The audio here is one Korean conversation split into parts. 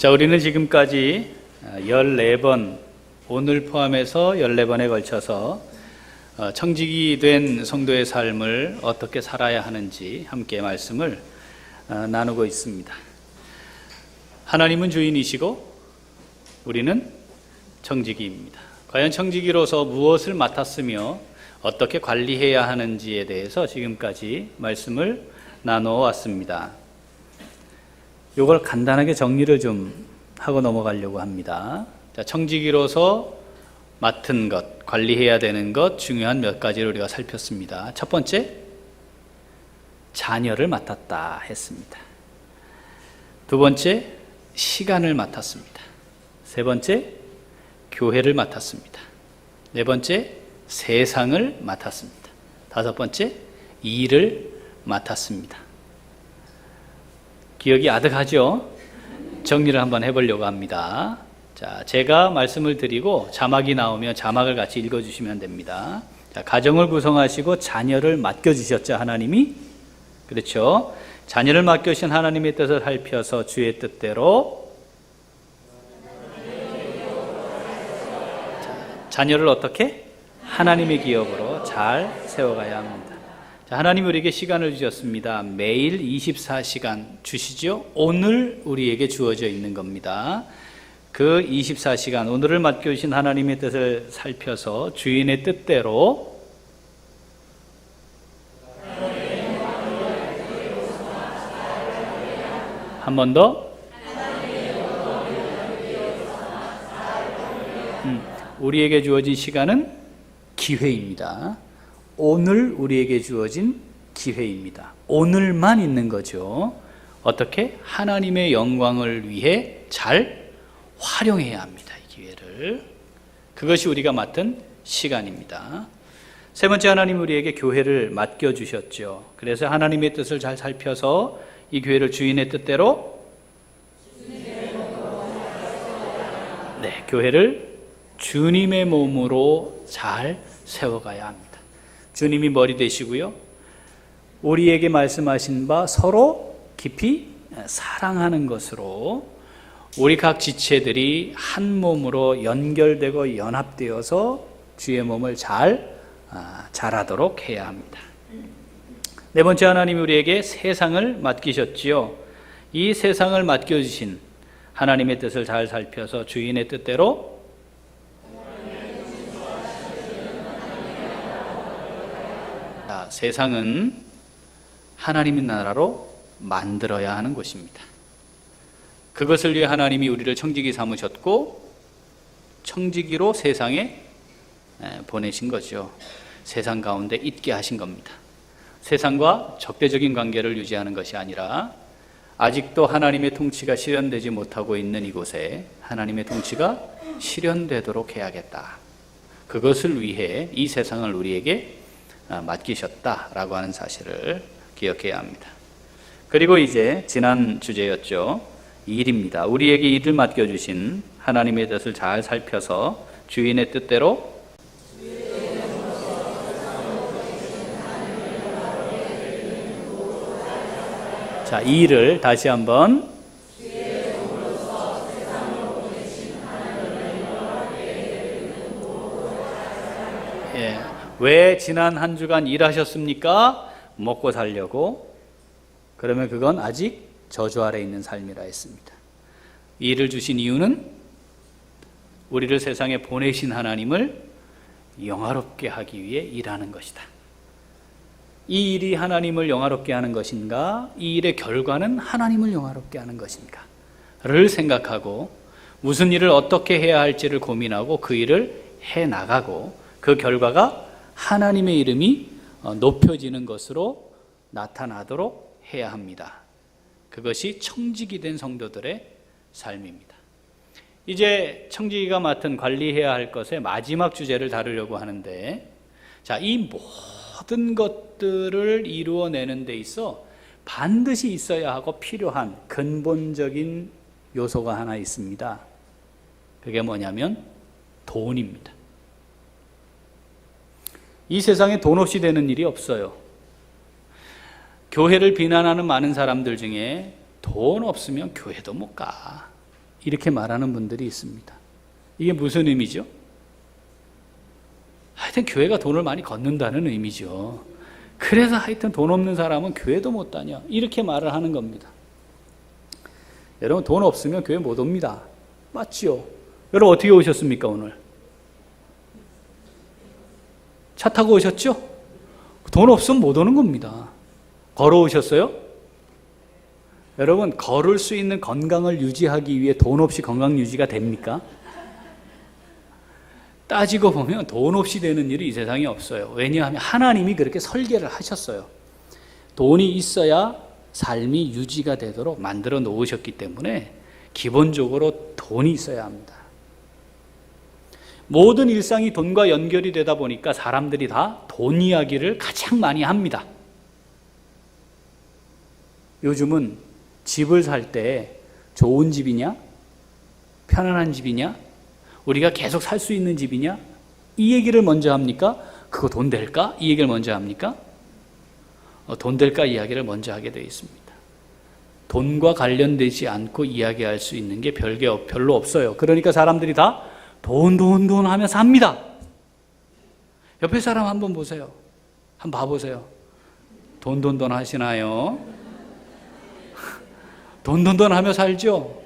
자, 우리는 지금까지 14번, 오늘 포함해서 14번에 걸쳐서 청직이 된 성도의 삶을 어떻게 살아야 하는지 함께 말씀을 나누고 있습니다. 하나님은 주인이시고 우리는 청지기입니다. 과연 청지기로서 무엇을 맡았으며 어떻게 관리해야 하는지에 대해서 지금까지 말씀을 나누어 왔습니다. 이걸 간단하게 정리를 좀 하고 넘어가려고 합니다. 자, 청지기로서 맡은 것, 관리해야 되는 것, 중요한 몇 가지를 우리가 살폈습니다. 첫 번째, 자녀를 맡았다 했습니다. 두 번째, 시간을 맡았습니다. 세 번째, 교회를 맡았습니다. 네 번째, 세상을 맡았습니다. 다섯 번째, 일을 맡았습니다. 기억이 아득하죠? 정리를 한번 해보려고 합니다. 자, 제가 말씀을 드리고 자막이 나오면 자막을 같이 읽어주시면 됩니다. 자, 가정을 구성하시고 자녀를 맡겨주셨죠, 하나님이? 그렇죠? 자녀를 맡겨주신 하나님의 뜻을 살펴서 주의 뜻대로 자녀를 어떻게? 하나님의 기업으로 잘 세워가야 합니다. 자, 하나님 우리에게 시간을 주셨습니다. 매일 24시간 주시죠. 오늘 우리에게 주어져 있는 겁니다. 그 24시간, 오늘을 맡겨주신 하나님의 뜻을 살펴서 주인의 뜻대로 한 번 더 우리에게 주어진 시간은 기회입니다. 오늘 우리에게 주어진 기회입니다. 오늘만 있는 거죠. 어떻게? 하나님의 영광을 위해 잘 활용해야 합니다. 이 기회를. 그것이 우리가 맡은 시간입니다. 세 번째, 하나님 우리에게 교회를 맡겨주셨죠. 그래서 하나님의 뜻을 잘 살펴서 이 교회를 주인의 뜻대로 교회를 주님의 몸으로 잘 세워가야 합니다. 주님이 머리 되시고요. 우리에게 말씀하신 바 서로 깊이 사랑하는 것으로 우리 각 지체들이 한 몸으로 연결되고 연합되어서 주의 몸을 잘하도록 해야 합니다. 네 번째, 하나님이 우리에게 세상을 맡기셨지요. 이 세상을 맡겨주신 하나님의 뜻을 잘 살펴서 주인의 뜻대로 세상은 하나님의 나라로 만들어야 하는 곳입니다. 그것을 위해 하나님이 우리를 청지기 삼으셨고 청지기로 세상에 보내신 거죠. 세상 가운데 있게 하신 겁니다. 세상과 적대적인 관계를 유지하는 것이 아니라 아직도 하나님의 통치가 실현되지 못하고 있는 이곳에 하나님의 통치가 실현되도록 해야겠다. 그것을 위해 이 세상을 우리에게 맡기셨다라고 하는 사실을 기억해야 합니다. 그리고 이제 지난 주제였죠. 일입니다. 우리에게 일을 맡겨주신 하나님의 뜻을 잘 살펴서 주인의 뜻대로 자, 이 일을 다시 한번 왜 지난 한 주간 일하셨습니까? 먹고 살려고. 그러면 그건 아직 저주 아래 있는 삶이라 했습니다. 일을 주신 이유는 우리를 세상에 보내신 하나님을 영화롭게 하기 위해 일하는 것이다. 이 일이 하나님을 영화롭게 하는 것인가? 이 일의 결과는 하나님을 영화롭게 하는 것인가? 를 생각하고 무슨 일을 어떻게 해야 할지를 고민하고 그 일을 해나가고 그 결과가 하나님의 이름이 높여지는 것으로 나타나도록 해야 합니다. 그것이 청지기 된 성도들의 삶입니다. 이제 청지기가 맡은 관리해야 할 것의 마지막 주제를 다루려고 하는데, 자, 이 모든 것들을 이루어내는 데 있어 반드시 있어야 하고 필요한 근본적인 요소가 하나 있습니다. 그게 뭐냐면 돈입니다. 이 세상에 돈 없이 되는 일이 없어요. 교회를 비난하는 많은 사람들 중에 돈 없으면 교회도 못 가. 이렇게 말하는 분들이 있습니다. 이게 무슨 의미죠? 하여튼 교회가 돈을 많이 걷는다는 의미죠. 그래서 하여튼 돈 없는 사람은 교회도 못 다녀. 이렇게 말을 하는 겁니다. 여러분, 돈 없으면 교회 못 옵니다. 맞지요? 여러분, 어떻게 오셨습니까, 오늘? 차 타고 오셨죠? 돈 없으면 못 오는 겁니다. 걸어오셨어요? 여러분, 걸을 수 있는 건강을 유지하기 위해 돈 없이 건강 유지가 됩니까? 따지고 보면 돈 없이 되는 일이 이 세상에 없어요. 왜냐하면 하나님이 그렇게 설계를 하셨어요. 돈이 있어야 삶이 유지가 되도록 만들어 놓으셨기 때문에 기본적으로 돈이 있어야 합니다. 모든 일상이 돈과 연결이 되다 보니까 사람들이 다 돈 이야기를 가장 많이 합니다. 요즘은 집을 살 때 좋은 집이냐? 편안한 집이냐? 우리가 계속 살 수 있는 집이냐? 이 얘기를 먼저 합니까? 그거 돈 될까? 이 얘기를 먼저 합니까? 돈 될까 이야기를 먼저 하게 되어 있습니다. 돈과 관련되지 않고 이야기할 수 있는 게 별로 없어요. 그러니까 사람들이 다 돈 하며 삽니다. 옆에 사람 한번 보세요. 한번 봐보세요. 돈 하시나요? 돈 하며 살죠?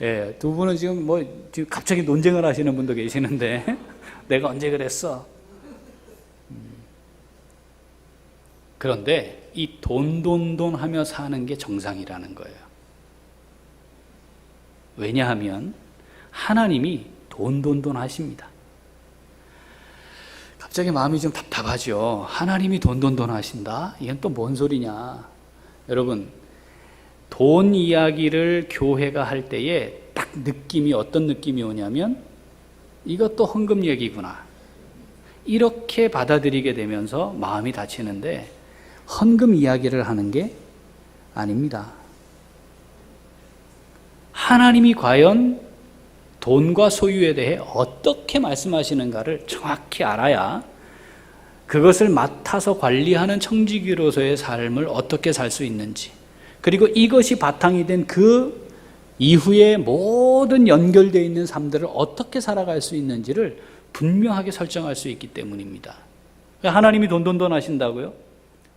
예, 두 분은 지금 지금 갑자기 논쟁을 하시는 분도 계시는데, 내가 언제 그랬어? 그런데 이 돈 하며 사는 게 정상이라는 거예요. 왜냐하면 하나님이 돈 하십니다. 갑자기 마음이 좀 답답하죠. 하나님이 돈 하신다? 이건 또 뭔 소리냐? 여러분, 돈 이야기를 교회가 할 때에 딱 느낌이 어떤 느낌이 오냐면 이것도 헌금 얘기구나. 이렇게 받아들이게 되면서 마음이 다치는데 헌금 이야기를 하는 게 아닙니다. 하나님이 과연 돈과 소유에 대해 어떻게 말씀하시는가를 정확히 알아야 그것을 맡아서 관리하는 청지기로서의 삶을 어떻게 살 수 있는지, 그리고 이것이 바탕이 된 그 이후에 모든 연결되어 있는 삶들을 어떻게 살아갈 수 있는지를 분명하게 설정할 수 있기 때문입니다. 하나님이 돈 하신다고요?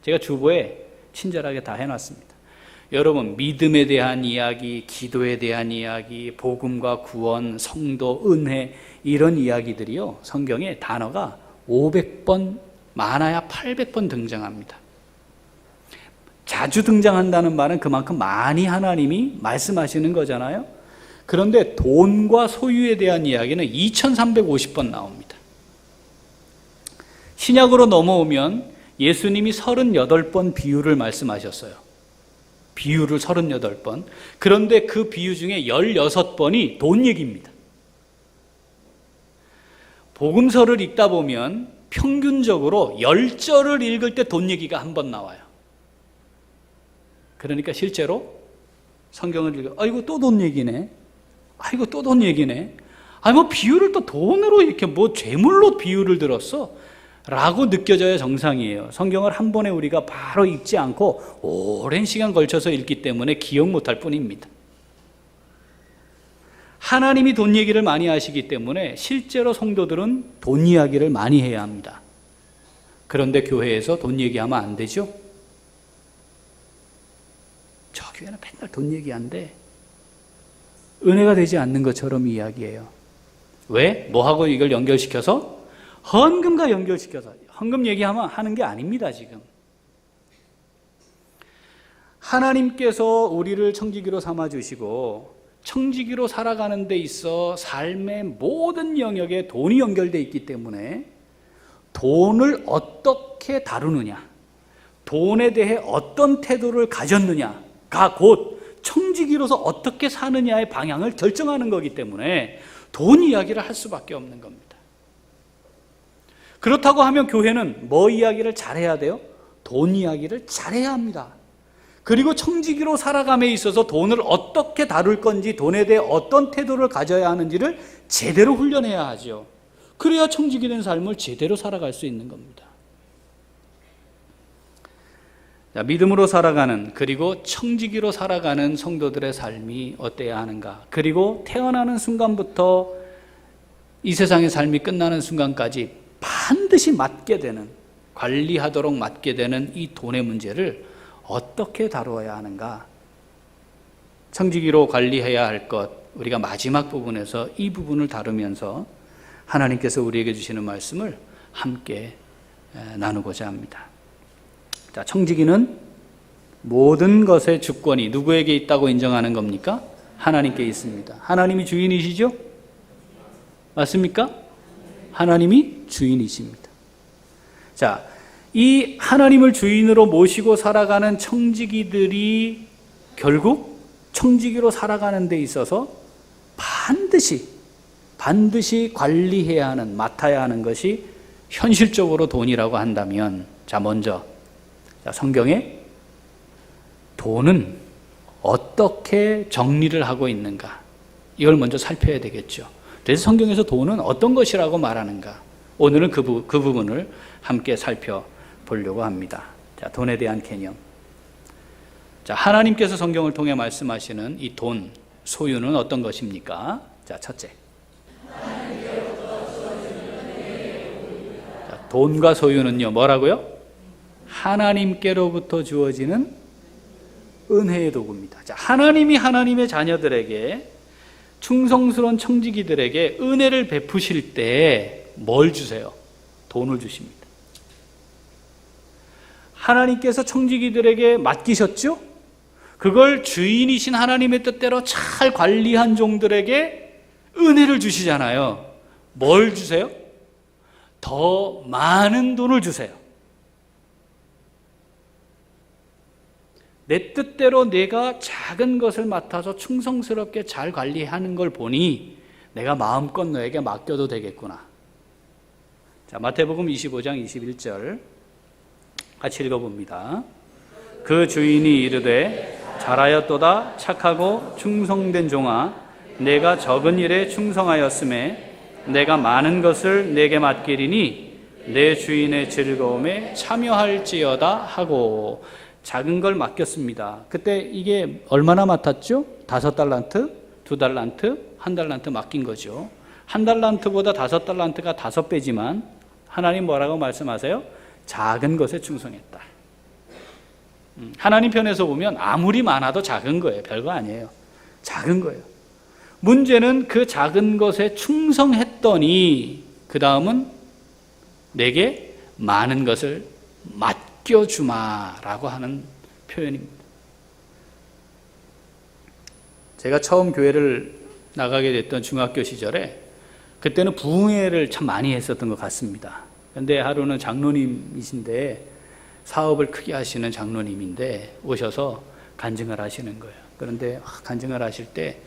제가 주보에 친절하게 다 해놨습니다. 여러분, 믿음에 대한 이야기, 기도에 대한 이야기, 복음과 구원, 성도, 은혜, 이런 이야기들이요, 성경에 단어가 500번, 많아야 800번 등장합니다. 자주 등장한다는 말은 그만큼 많이 하나님이 말씀하시는 거잖아요. 그런데 돈과 소유에 대한 이야기는 2350번 나옵니다. 신약으로 넘어오면 예수님이 38번 비유를 말씀하셨어요. 비유를 38번. 그런데 그 비유 중에 16번이 돈 얘기입니다. 복음서를 읽다 보면 평균적으로 10절을 읽을 때 돈 얘기가 한 번 나와요. 그러니까 실제로 성경을 읽어, 아이고 또 돈 얘기네. 아이고 또 돈 얘기네. 뭐 비유를 또 돈으로 이렇게 재물로 비유를 들었어? 라고 느껴져야 정상이에요. 성경을 한 번에 우리가 바로 읽지 않고 오랜 시간 걸쳐서 읽기 때문에 기억 못할 뿐입니다. 하나님이 돈 얘기를 많이 하시기 때문에 실제로 성도들은 돈 이야기를 많이 해야 합니다. 그런데 교회에서 돈 얘기하면 안 되죠? 저 교회는 맨날 돈 얘기한데 은혜가 되지 않는 것처럼 이야기해요. 왜? 뭐하고 이걸 연결시켜서? 헌금과 연결시켜서. 헌금 얘기하면 하는 게 아닙니다, 지금. 하나님께서 우리를 청지기로 삼아주시고 청지기로 살아가는 데 있어 삶의 모든 영역에 돈이 연결되어 있기 때문에 돈을 어떻게 다루느냐, 돈에 대해 어떤 태도를 가졌느냐가 곧 청지기로서 어떻게 사느냐의 방향을 결정하는 거기 때문에 돈 이야기를 할 수밖에 없는 겁니다. 그렇다고 하면 교회는 뭐 이야기를 잘해야 돼요? 돈 이야기를 잘해야 합니다. 그리고 청지기로 살아감에 있어서 돈을 어떻게 다룰 건지, 돈에 대해 어떤 태도를 가져야 하는지를 제대로 훈련해야 하죠. 그래야 청지기 된 삶을 제대로 살아갈 수 있는 겁니다. 자, 믿음으로 살아가는, 그리고 청지기로 살아가는 성도들의 삶이 어때야 하는가? 그리고 태어나는 순간부터 이 세상의 삶이 끝나는 순간까지 반드시 맡게 되는, 관리하도록 맡게 되는 이 돈의 문제를 어떻게 다루어야 하는가? 청지기로 관리해야 할 것, 우리가 마지막 부분에서 이 부분을 다루면서 하나님께서 우리에게 주시는 말씀을 함께 나누고자 합니다. 자, 청지기는 모든 것의 주권이 누구에게 있다고 인정하는 겁니까? 하나님께 있습니다. 하나님이 주인이시죠? 맞습니까? 하나님이 주인이십니다. 자, 이 하나님을 주인으로 모시고 살아가는 청지기들이 결국 청지기로 살아가는 데 있어서 반드시 관리해야 하는, 맡아야 하는 것이 현실적으로 돈이라고 한다면, 자, 먼저 성경에 돈은 어떻게 정리를 하고 있는가, 이걸 먼저 살펴야 되겠죠. 그래서 성경에서 돈은 어떤 것이라고 말하는가, 오늘은 그 부분을 함께 살펴보려고 합니다. 자, 돈에 대한 개념. 자, 하나님께서 성경을 통해 말씀하시는 이 돈, 소유는 어떤 것입니까? 자, 첫째. 자, 돈과 소유는요, 뭐라고요? 하나님께로부터 주어지는 은혜의 도구입니다. 자, 하나님이 하나님의 자녀들에게, 충성스러운 청지기들에게 은혜를 베푸실 때 뭘 주세요? 돈을 주십니다. 하나님께서 청지기들에게 맡기셨죠? 그걸 주인이신 하나님의 뜻대로 잘 관리한 종들에게 은혜를 주시잖아요. 뭘 주세요? 더 많은 돈을 주세요. 내 뜻대로 내가 작은 것을 맡아서 충성스럽게 잘 관리하는 걸 보니 내가 마음껏 너에게 맡겨도 되겠구나. 자, 마태복음 25장 21절 같이 읽어봅니다. 그 주인이 이르되 잘하였도다 착하고 충성된 종아, 내가 적은 일에 충성하였음에 내가 많은 것을 내게 맡기리니 내 주인의 즐거움에 참여할지어다 하고, 작은 걸 맡겼습니다. 그때 이게 얼마나 맡았죠? 5달란트, 2달란트, 1달란트 맡긴 거죠. 1달란트보다 5달란트가 5배지만 하나님 뭐라고 말씀하세요? 작은 것에 충성했다. 하나님 편에서 보면 아무리 많아도 작은 거예요. 별거 아니에요. 작은 거예요. 문제는 그 작은 것에 충성했더니 그 다음은 내게 많은 것을 맡겨주마라고 하는 표현입니다. 제가 처음 교회를 나가게 됐던 중학교 시절에 그때는 부흥회를 참 많이 했었던 것 같습니다. 그런데 하루는 장로님이신데, 사업을 크게 하시는 장로님인데 오셔서 간증을 하시는 거예요. 그런데 간증을 하실 때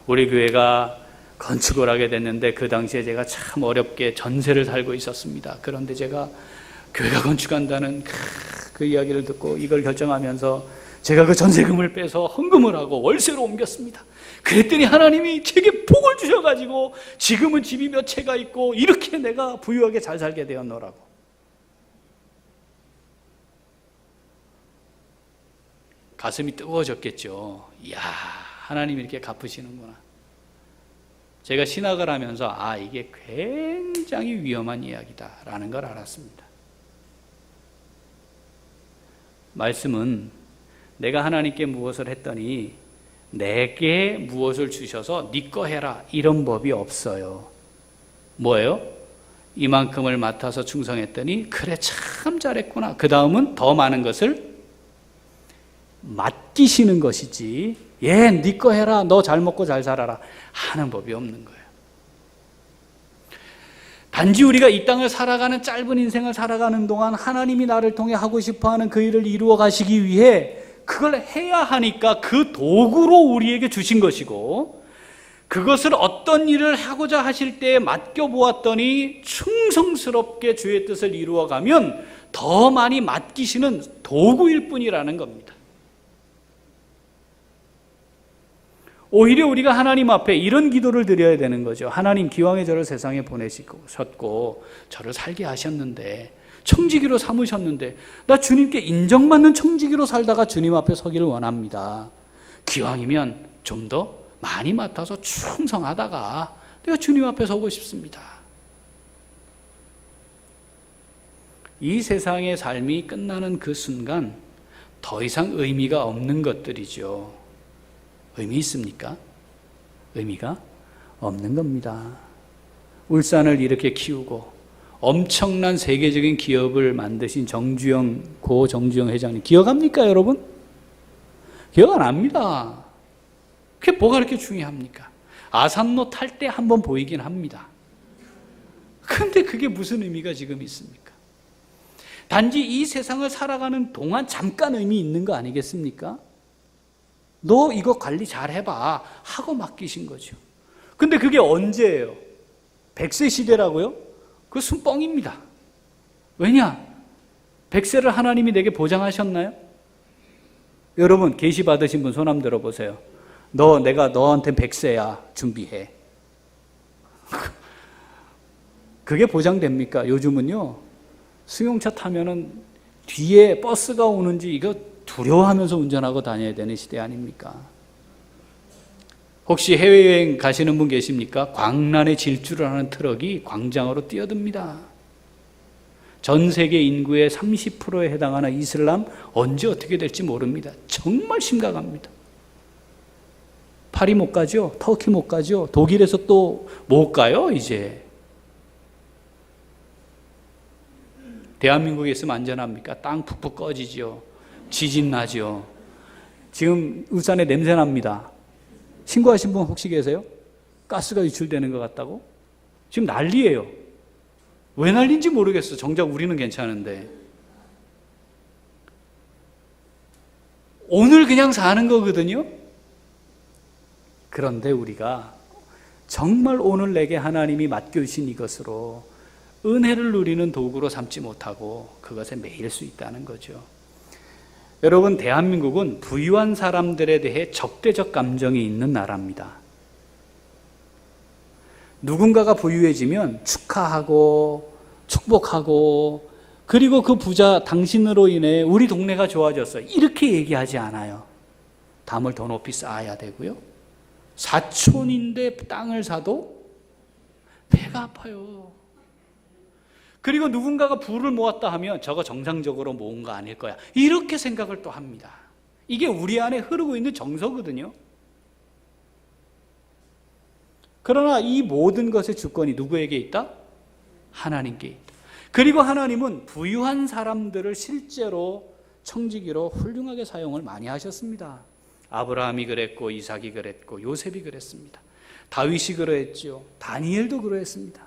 우리 교회가 건축을 하게 됐는데 그 당시에 제가 참 어렵게 전세를 살고 있었습니다. 그런데 제가 교회가 건축한다는 그 이야기를 듣고 이걸 결정하면서 제가 그 전세금을 빼서 헌금을 하고 월세로 옮겼습니다. 그랬더니 하나님이 제게 복을 주셔가지고 지금은 집이 몇 채가 있고 이렇게 내가 부유하게 잘 살게 되었노라고. 가슴이 뜨거워졌겠죠. 이야, 하나님이 이렇게 갚으시는구나. 제가 신학을 하면서 이게 굉장히 위험한 이야기다라는 걸 알았습니다. 말씀은 내가 하나님께 무엇을 했더니 내게 무엇을 주셔서 네 거 해라, 이런 법이 없어요. 뭐예요? 이만큼을 맡아서 충성했더니 그래 참 잘했구나, 그 다음은 더 많은 것을 맡기시는 것이지, 네 거 해라, 너 잘 먹고 잘 살아라 하는 법이 없는 거예요. 단지 우리가 이 땅을 살아가는, 짧은 인생을 살아가는 동안 하나님이 나를 통해 하고 싶어하는 그 일을 이루어 가시기 위해 그걸 해야 하니까 그 도구로 우리에게 주신 것이고, 그것을 어떤 일을 하고자 하실 때에 맡겨보았더니 충성스럽게 주의 뜻을 이루어가면 더 많이 맡기시는 도구일 뿐이라는 겁니다. 오히려 우리가 하나님 앞에 이런 기도를 드려야 되는 거죠. 하나님, 기왕에 저를 세상에 보내셨고 저를 살게 하셨는데 청지기로 삼으셨는데 나 주님께 인정받는 청지기로 살다가 주님 앞에 서기를 원합니다. 기왕이면 좀 더 많이 맡아서 충성하다가 내가 주님 앞에 서고 싶습니다. 이 세상의 삶이 끝나는 그 순간 더 이상 의미가 없는 것들이죠. 의미 있습니까? 의미가 없는 겁니다. 울산을 이렇게 키우고 엄청난 세계적인 기업을 만드신 고 정주영 회장님 기억합니까, 여러분? 기억 안 합니다. 그게 뭐가 그렇게 중요합니까? 아산로 탈 때 한번 보이긴 합니다. 근데 그게 무슨 의미가 지금 있습니까? 단지 이 세상을 살아가는 동안 잠깐 의미 있는 거 아니겠습니까? 너 이거 관리 잘 해봐 하고 맡기신 거죠. 근데 그게 언제예요? 100세 시대라고요? 그거 순뻥입니다. 왜냐? 100세를 하나님이 내게 보장하셨나요? 여러분 계시 받으신 분 손 한번 들어보세요. 내가 너한테 100세야 준비해. 그게 보장됩니까? 요즘은요 승용차 타면은 뒤에 버스가 오는지 이거 두려워하면서 운전하고 다녀야 되는 시대 아닙니까? 혹시 해외여행 가시는 분 계십니까? 광란에 질주를 하는 트럭이 광장으로 뛰어듭니다. 전 세계 인구의 30%에 해당하는 이슬람 언제 어떻게 될지 모릅니다. 정말 심각합니다. 파리 못 가죠? 터키 못 가죠? 독일에서 또 못 가요 이제. 대한민국에 있으면 안전합니까? 땅 푹푹 꺼지죠. 지진 나죠. 지금 울산에 냄새 납니다. 신고하신 분 혹시 계세요? 가스가 유출되는 것 같다고? 지금 난리예요. 왜 난리인지 모르겠어. 정작 우리는 괜찮은데. 오늘 그냥 사는 거거든요. 그런데 우리가 정말 오늘 내게 하나님이 맡겨주신 이것으로 은혜를 누리는 도구로 삼지 못하고 그것에 매일 수 있다는 거죠. 여러분, 대한민국은 부유한 사람들에 대해 적대적 감정이 있는 나라입니다. 누군가가 부유해지면 축하하고 축복하고 그리고 그 부자 당신으로 인해 우리 동네가 좋아졌어요. 이렇게 얘기하지 않아요. 담을 더 높이 쌓아야 되고요. 사촌인데 땅을 사도 배가 아파요. 그리고 누군가가 부를 모았다 하면 저거 정상적으로 모은 거 아닐 거야. 이렇게 생각을 또 합니다. 이게 우리 안에 흐르고 있는 정서거든요. 그러나 이 모든 것의 주권이 누구에게 있다? 하나님께 있다. 그리고 하나님은 부유한 사람들을 실제로 청지기로 훌륭하게 사용을 많이 하셨습니다. 아브라함이 그랬고 이삭이 그랬고 요셉이 그랬습니다. 다윗이 그러했죠. 다니엘도 그러했습니다.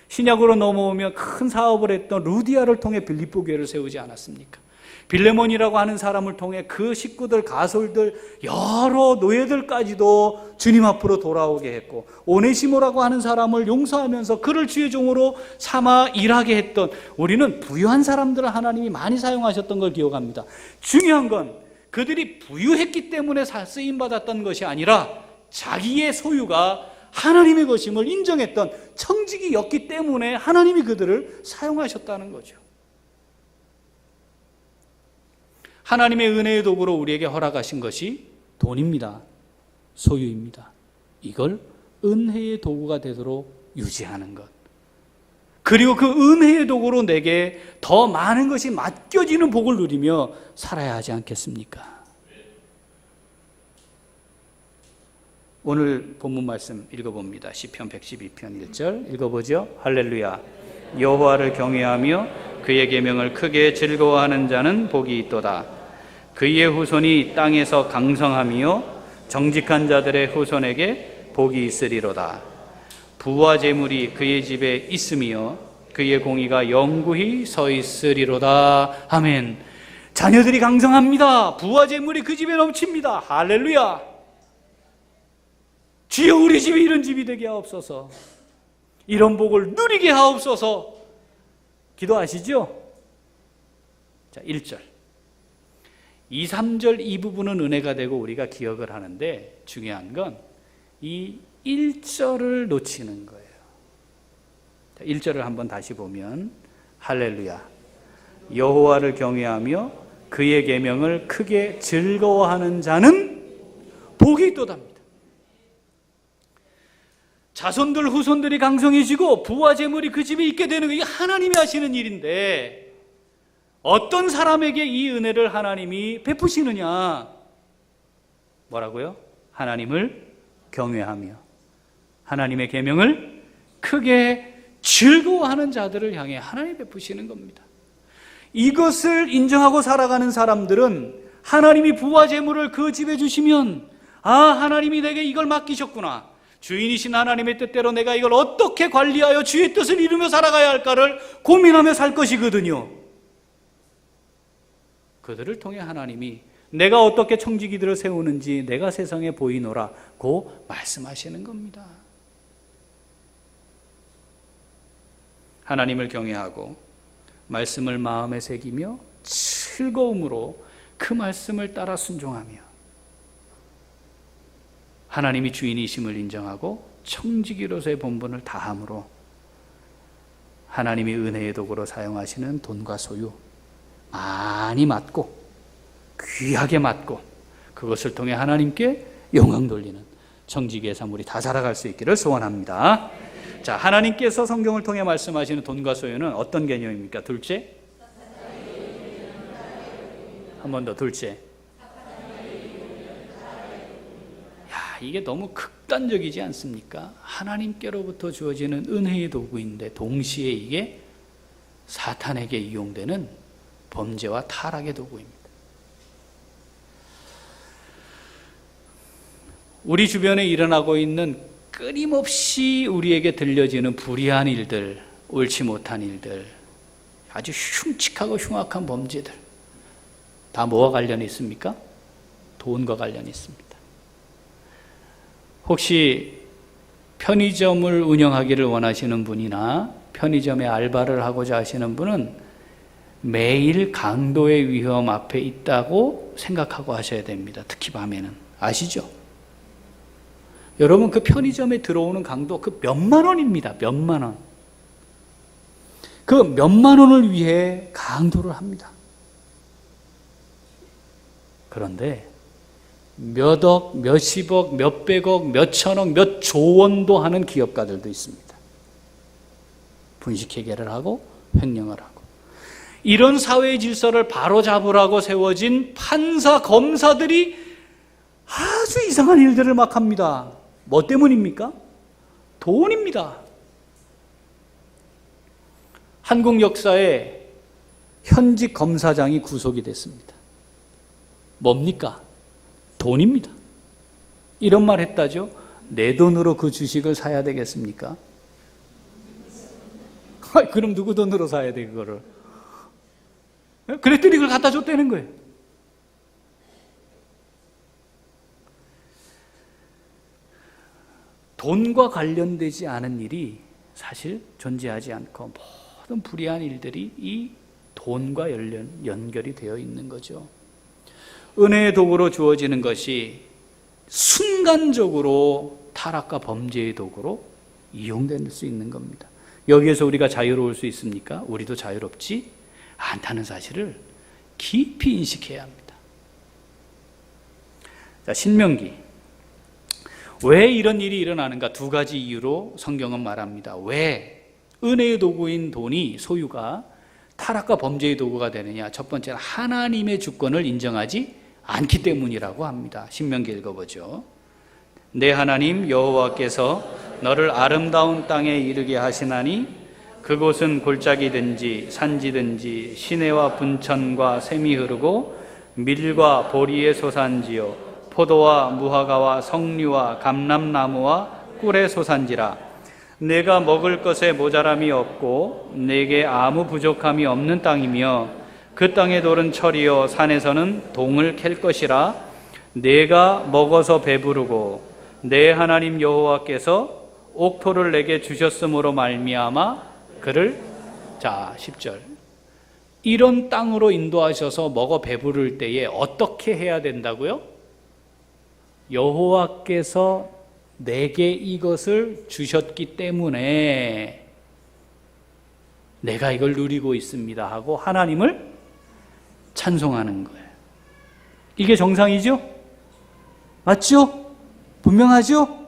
신약으로 넘어오면 큰 사업을 했던 루디아를 통해 빌립보 교회를 세우지 않았습니까? 빌레몬이라고 하는 사람을 통해 그 식구들, 가솔들, 여러 노예들까지도 주님 앞으로 돌아오게 했고, 오네시모라고 하는 사람을 용서하면서 그를 주의 종으로 삼아 일하게 했던, 우리는 부유한 사람들을 하나님이 많이 사용하셨던 걸 기억합니다. 중요한 건 그들이 부유했기 때문에 쓰임받았던 것이 아니라 자기의 소유가 하나님의 것임을 인정했던 청지기였기 때문에 하나님이 그들을 사용하셨다는 거죠. 하나님의 은혜의 도구로 우리에게 허락하신 것이 돈입니다. 소유입니다. 이걸 은혜의 도구가 되도록 유지하는 것. 그리고 그 은혜의 도구로 내게 더 많은 것이 맡겨지는 복을 누리며 살아야 하지 않겠습니까? 오늘 본문 말씀 읽어봅니다. 시편 112편 1절 읽어보죠. 할렐루야. 여호와를 경외하며 그의 계명을 크게 즐거워하는 자는 복이 있도다. 그의 후손이 땅에서 강성하며 정직한 자들의 후손에게 복이 있으리로다. 부와 재물이 그의 집에 있으며 그의 공의가 영구히 서 있으리로다. 아멘. 자녀들이 강성합니다. 부와 재물이 그 집에 넘칩니다. 할렐루야. 주여, 우리 집이 이런 집이 되게 하옵소서. 이런 복을 누리게 하옵소서. 기도하시죠? 자, 1절. 2, 3절 이 부분은 은혜가 되고 우리가 기억을 하는데 중요한 건 이 1절을 놓치는 거예요. 자, 1절을 한번 다시 보면 할렐루야. 여호와를 경외하며 그의 계명을 크게 즐거워하는 자는 복이 있도다입니다. 자손들 후손들이 강성해지고 부와 재물이 그 집에 있게 되는 거, 이게 하나님이 하시는 일인데 어떤 사람에게 이 은혜를 하나님이 베푸시느냐? 뭐라고요? 하나님을 경외하며 하나님의 계명을 크게 즐거워하는 자들을 향해 하나님이 베푸시는 겁니다. 이것을 인정하고 살아가는 사람들은 하나님이 부와 재물을 그 집에 주시면, 아, 하나님이 내게 이걸 맡기셨구나, 주인이신 하나님의 뜻대로 내가 이걸 어떻게 관리하여 주의 뜻을 이루며 살아가야 할까를 고민하며 살 것이거든요. 그들을 통해 하나님이 내가 어떻게 청지기들을 세우는지 내가 세상에 보이노라고 말씀하시는 겁니다. 하나님을 경외하고 말씀을 마음에 새기며 즐거움으로 그 말씀을 따라 순종하며 하나님이 주인이심을 인정하고 청지기로서의 본분을 다함으로 하나님이 은혜의 도구로 사용하시는 돈과 소유 많이 맡고 귀하게 맡고 그것을 통해 하나님께 영광 돌리는 청지기의 삶 우리 다 살아갈 수 있기를 소원합니다. 자, 하나님께서 성경을 통해 말씀하시는 돈과 소유는 어떤 개념입니까? 둘째? 한 번 더, 둘째. 야, 이게 너무 극단적이지 않습니까? 하나님께로부터 주어지는 은혜의 도구인데 동시에 이게 사탄에게 이용되는 범죄와 타락의 도구입니다. 우리 주변에 일어나고 있는 끊임없이 우리에게 들려지는 불의한 일들, 옳지 못한 일들, 아주 흉측하고 흉악한 범죄들, 다 뭐와 관련이 있습니까? 돈과 관련이 있습니다. 혹시 편의점을 운영하기를 원하시는 분이나 편의점에 알바를 하고자 하시는 분은 매일 강도의 위험 앞에 있다고 생각하고 하셔야 됩니다. 특히 밤에는. 아시죠? 여러분, 그 편의점에 들어오는 강도 그 몇만 원입니다. 몇만 원. 그 몇만 원을 위해 강도를 합니다. 그런데 몇억, 몇십억, 몇백억, 몇천억, 몇 조원도 하는 기업가들도 있습니다. 분식회계를 하고 횡령을 하고. 이런 사회 질서를 바로잡으라고 세워진 판사, 검사들이 아주 이상한 일들을 막 합니다. 뭐 때문입니까? 돈입니다. 한국 역사에 현직 검사장이 구속이 됐습니다. 뭡니까? 돈입니다. 이런 말 했다죠? 내 돈으로 그 주식을 사야 되겠습니까? 그럼 누구 돈으로 사야 돼, 그거를? 그랬더니 그걸 갖다 줬다는 거예요. 돈과 관련되지 않은 일이 사실 존재하지 않고 모든 불의한 일들이 이 돈과 연결이 되어 있는 거죠. 은혜의 도구로 주어지는 것이 순간적으로 타락과 범죄의 도구로 이용될 수 있는 겁니다. 여기에서 우리가 자유로울 수 있습니까? 우리도 자유롭지 않다는 사실을 깊이 인식해야 합니다. 자, 신명기. 왜 이런 일이 일어나는가? 두 가지 이유로 성경은 말합니다. 왜 은혜의 도구인 돈이, 소유가 타락과 범죄의 도구가 되느냐? 첫 번째는 하나님의 주권을 인정하지 않기 때문이라고 합니다. 신명기 읽어보죠. 내 하나님 여호와께서 너를 아름다운 땅에 이르게 하시나니 그곳은 골짜기든지 산지든지 시내와 분천과 샘이 흐르고 밀과 보리의 소산지요 포도와 무화과와 석류와 감람나무와 꿀의 소산지라. 내가 먹을 것에 모자람이 없고 내게 아무 부족함이 없는 땅이며 그 땅의 돌은 철이요 산에서는 동을 캘 것이라. 내가 먹어서 배부르고 내 하나님 여호와께서 옥토를 내게 주셨으므로 말미암아 그를, 자 10절, 이런 땅으로 인도하셔서 먹어 배부를 때에 어떻게 해야 된다고요? 여호와께서 내게 이것을 주셨기 때문에 내가 이걸 누리고 있습니다 하고 하나님을 찬송하는 거예요. 이게 정상이죠? 맞죠? 분명하죠?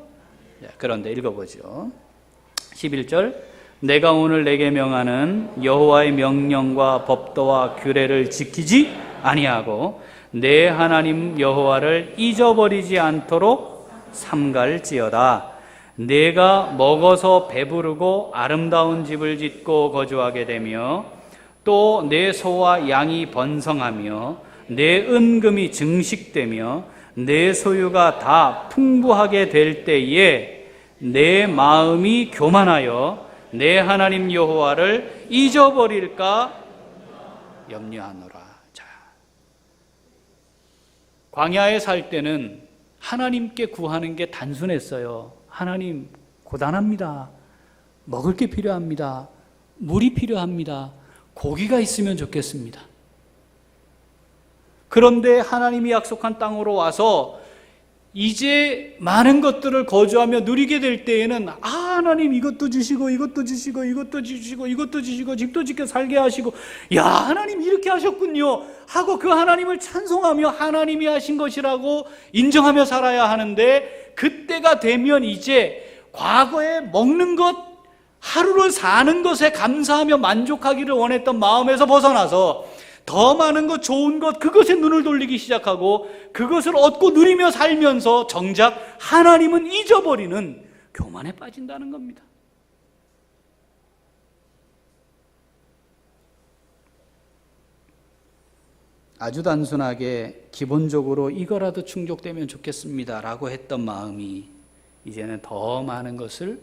그런데 읽어보죠. 11절 내가 오늘 내게 명하는 여호와의 명령과 법도와 규례를 지키지 아니하고 내 하나님 여호와를 잊어버리지 않도록 삼갈지어다. 내가 먹어서 배부르고 아름다운 집을 짓고 거주하게 되며 또 내 소와 양이 번성하며 내 은금이 증식되며 내 소유가 다 풍부하게 될 때에 내 마음이 교만하여 내 하나님 여호와를 잊어버릴까 염려하노라. 자, 광야에 살 때는 하나님께 구하는 게 단순했어요. 하나님, 고단합니다. 먹을 게 필요합니다. 물이 필요합니다. 고기가 있으면 좋겠습니다. 그런데 하나님이 약속한 땅으로 와서 이제 많은 것들을 거주하며 누리게 될 때에는 하나님 이것도 주시고 이것도 주시고 이것도 주시고 이것도 주시고 집도 지켜 살게 하시고 야 하나님 이렇게 하셨군요 하고 그 하나님을 찬송하며 하나님이 하신 것이라고 인정하며 살아야 하는데, 그때가 되면 이제 과거에 먹는 것 하루를 사는 것에 감사하며 만족하기를 원했던 마음에서 벗어나서 더 많은 것, 좋은 것, 그것에 눈을 돌리기 시작하고 그것을 얻고 누리며 살면서 정작 하나님은 잊어버리는 교만에 빠진다는 겁니다. 아주 단순하게 기본적으로 이거라도 충족되면 좋겠습니다 라고 했던 마음이 이제는 더 많은 것을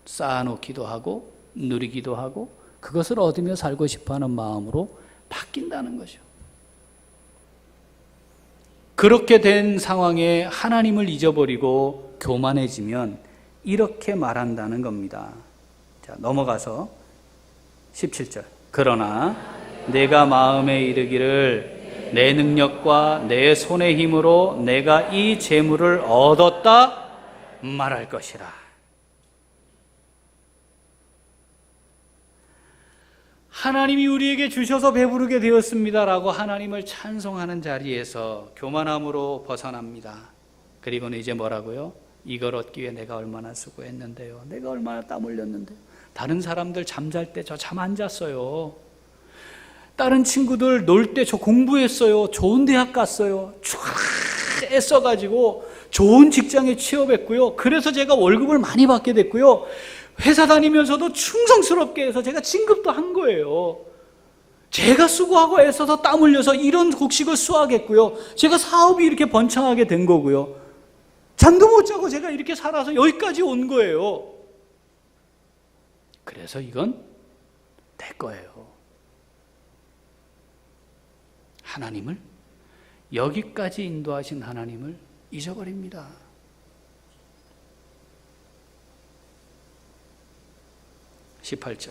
쌓아놓기도 하고 누리기도 하고 그것을 얻으며 살고 싶어하는 마음으로 바뀐다는 거죠. 그렇게 된 상황에 하나님을 잊어버리고 교만해지면 이렇게 말한다는 겁니다. 자, 넘어가서 17절. 그러나 내가 마음에 이르기를 내 능력과 내 손의 힘으로 내가 이 재물을 얻었다 말할 것이라. 하나님이 우리에게 주셔서 배부르게 되었습니다라고 하나님을 찬송하는 자리에서 교만함으로 벗어납니다. 그리고는 이제 뭐라고요? 이걸 얻기 위해 내가 얼마나 수고했는데요. 내가 얼마나 땀 흘렸는데요. 다른 사람들 잠잘 때 저 잠 안 잤어요. 다른 친구들 놀 때 저 공부했어요. 좋은 대학 갔어요. 촤 애써가지고 좋은 직장에 취업했고요. 그래서 제가 월급을 많이 받게 됐고요. 회사 다니면서도 충성스럽게 해서 제가 진급도 한 거예요. 제가 수고하고 애써서 땀 흘려서 이런 곡식을 수확했고요. 제가 사업이 이렇게 번창하게 된 거고요. 잠도 못 자고 제가 이렇게 살아서 여기까지 온 거예요. 그래서 이건 내 거예요. 하나님을, 여기까지 인도하신 하나님을 잊어버립니다. 18절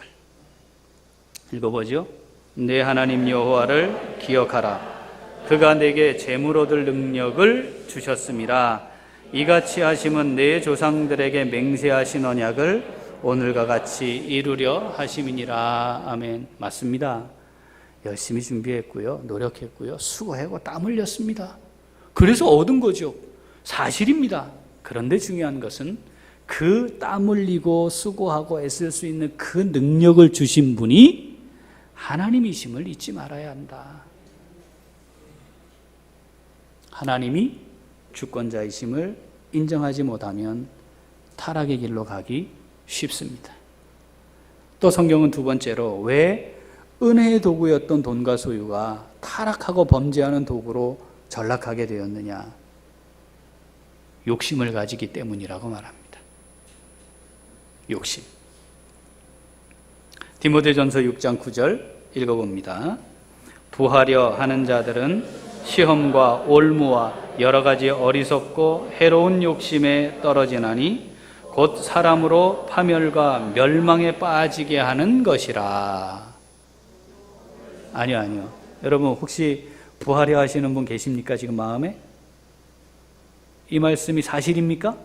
읽어보죠. 내 하나님 여호와를 기억하라. 그가 내게 재물 얻을 능력을 주셨음이라. 이같이 하심은 내 조상들에게 맹세하신 언약을 오늘과 같이 이루려 하심이니라. 아멘. 맞습니다. 열심히 준비했고요. 노력했고요. 수고하고 땀 흘렸습니다. 그래서 얻은 거죠. 사실입니다. 그런데 중요한 것은 그 땀 흘리고 수고하고 애쓸 수 있는 그 능력을 주신 분이 하나님이심을 잊지 말아야 한다. 하나님이 주권자이심을 인정하지 못하면 타락의 길로 가기 쉽습니다. 또 성경은 두 번째로 왜 은혜의 도구였던 돈과 소유가 타락하고 범죄하는 도구로 전락하게 되었느냐? 욕심을 가지기 때문이라고 말합니다. 욕심. 디모데전서 6장 9절 읽어봅니다. 부하려 하는 자들은 시험과 올무와 여러 가지 어리석고 해로운 욕심에 떨어지나니 곧 사람으로 파멸과 멸망에 빠지게 하는 것이라. 아니요. 여러분 혹시 부하려 하시는 분 계십니까? 지금 마음에? 이 말씀이 사실입니까?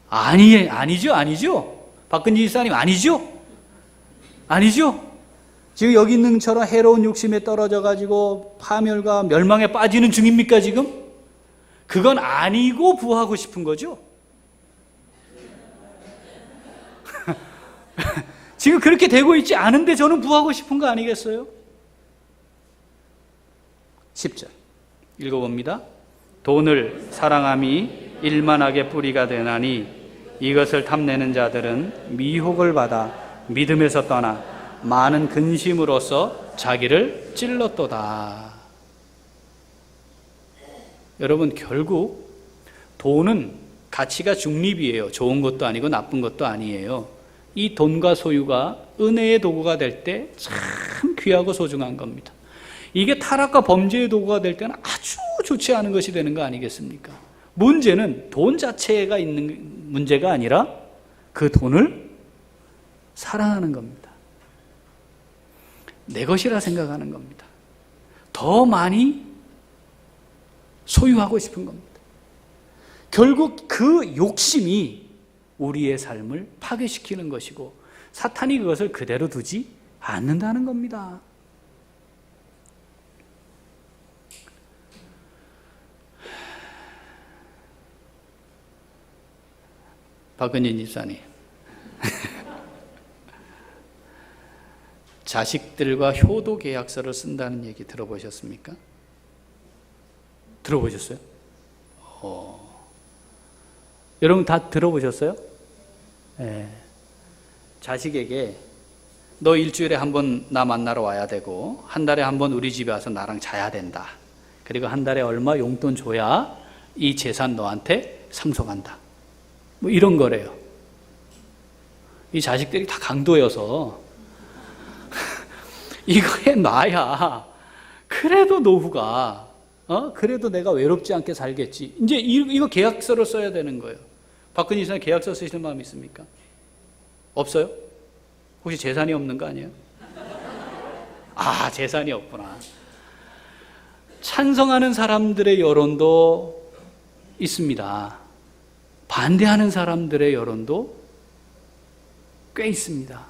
아니죠. 박근지 집사님 아니죠? 아니죠? 지금 여기 있는 것처럼 해로운 욕심에 떨어져 가지고 파멸과 멸망에 빠지는 중입니까 지금? 그건 아니고 부하고 싶은 거죠? 지금 그렇게 되고 있지 않은데 저는 부하고 싶은 거 아니겠어요? 10절 읽어봅니다. 돈을 사랑함이 일만하게 뿌리가 되나니 이것을 탐내는 자들은 미혹을 받아 믿음에서 떠나 많은 근심으로써 자기를 찔렀도다. 여러분, 결국 돈은 가치가 중립이에요. 좋은 것도 아니고 나쁜 것도 아니에요. 이 돈과 소유가 은혜의 도구가 될 때 참 귀하고 소중한 겁니다. 이게 타락과 범죄의 도구가 될 때는 아주 좋지 않은 것이 되는 거 아니겠습니까? 문제는 돈 자체가 있는 문제가 아니라 그 돈을 사랑하는 겁니다. 내 것이라 생각하는 겁니다. 더 많이 소유하고 싶은 겁니다. 결국 그 욕심이 우리의 삶을 파괴시키는 것이고 사탄이 그것을 그대로 두지 않는다는 겁니다. 박은진 집사님, 자식들과 효도 계약서를 쓴다는 얘기 들어보셨습니까? 들어보셨어요? 여러분 다 들어보셨어요? 네. 자식에게 너 일주일에 한 번 나 만나러 와야 되고 한 달에 한 번 우리 집에 와서 나랑 자야 된다. 그리고 한 달에 얼마 용돈 줘야 이 재산 너한테 상속한다. 뭐 이런 거래요. 이 자식들이 다 강도여서 이거 해놔야 그래도 노후가 그래도 내가 외롭지 않게 살겠지. 이제 이거 계약서를 써야 되는 거예요. 박근희 씨는 계약서 쓰시는 마음 있습니까? 없어요? 혹시 재산이 없는 거 아니에요? 아, 재산이 없구나. 찬성하는 사람들의 여론도 있습니다. 반대하는 사람들의 여론도 꽤 있습니다.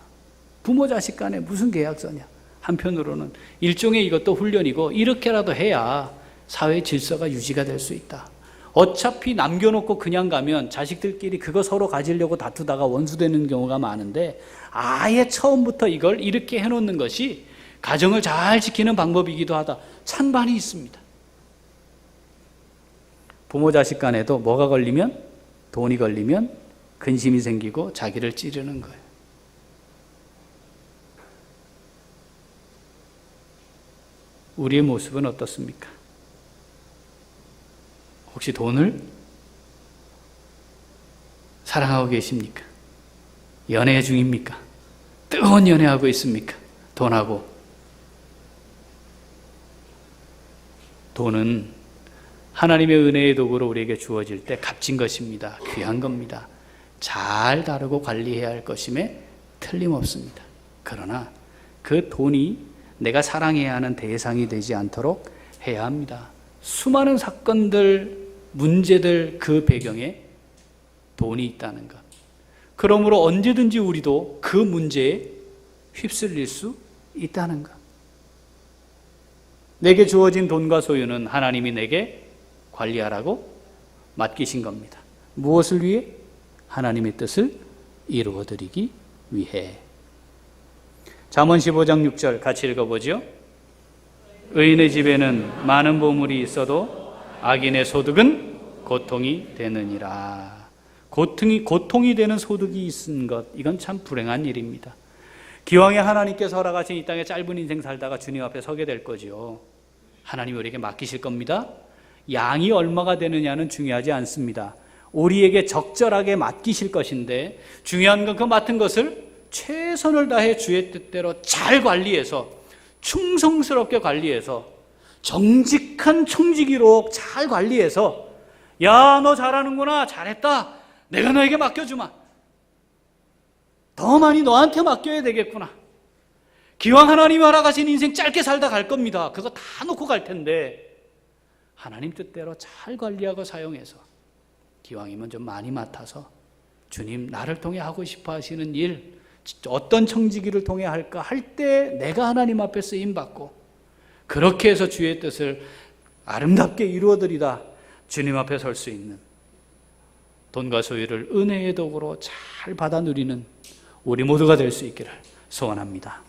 부모 자식 간에 무슨 계약서냐. 한편으로는 일종의 이것도 훈련이고 이렇게라도 해야 사회 질서가 유지가 될 수 있다. 어차피 남겨놓고 그냥 가면 자식들끼리 그거 서로 가지려고 다투다가 원수되는 경우가 많은데 아예 처음부터 이걸 이렇게 해놓는 것이 가정을 잘 지키는 방법이기도 하다. 찬반이 있습니다. 부모 자식 간에도 뭐가 걸리면, 돈이 걸리면 근심이 생기고 자기를 찌르는 거예요. 우리의 모습은 어떻습니까? 혹시 돈을 사랑하고 계십니까? 연애 중입니까? 뜨거운 연애하고 있습니까? 돈하고. 돈은 하나님의 은혜의 도구로 우리에게 주어질 때 값진 것입니다. 귀한 겁니다. 잘 다루고 관리해야 할 것임에 틀림없습니다. 그러나 그 돈이 내가 사랑해야 하는 대상이 되지 않도록 해야 합니다. 수많은 사건들, 문제들 그 배경에 돈이 있다는 것. 그러므로 언제든지 우리도 그 문제에 휩쓸릴 수 있다는 것. 내게 주어진 돈과 소유는 하나님이 내게 관리하라고 맡기신 겁니다. 무엇을 위해? 하나님의 뜻을 이루어드리기 위해. 잠언 15장 6절 같이 읽어보죠. 의인의 집에는 많은 보물이 있어도 악인의 소득은 고통이 되느니라. 고통이 되는 소득이 있는 것, 이건 참 불행한 일입니다. 기왕에 하나님께서 허락하신 이 땅에 짧은 인생 살다가 주님 앞에 서게 될 거죠. 하나님이 우리에게 맡기실 겁니다. 양이 얼마가 되느냐는 중요하지 않습니다. 우리에게 적절하게 맡기실 것인데 중요한 건 그 맡은 것을 최선을 다해 주의 뜻대로 잘 관리해서 충성스럽게 관리해서 정직한 총직이로 잘 관리해서 야, 너 잘하는구나, 잘했다, 내가 너에게 맡겨주마, 더 많이 너한테 맡겨야 되겠구나, 기왕 하나님이 허락하신 인생 짧게 살다 갈 겁니다. 그거 다 놓고 갈 텐데 하나님 뜻대로 잘 관리하고 사용해서 기왕이면 좀 많이 맡아서 주님 나를 통해 하고 싶어 하시는 일, 어떤 청지기를 통해 할까 할 때 내가 하나님 앞에 쓰임받고 그렇게 해서 주의 뜻을 아름답게 이루어드리다 주님 앞에 설 수 있는, 돈과 소유를 은혜의 도구로 잘 받아 누리는 우리 모두가 될 수 있기를 소원합니다.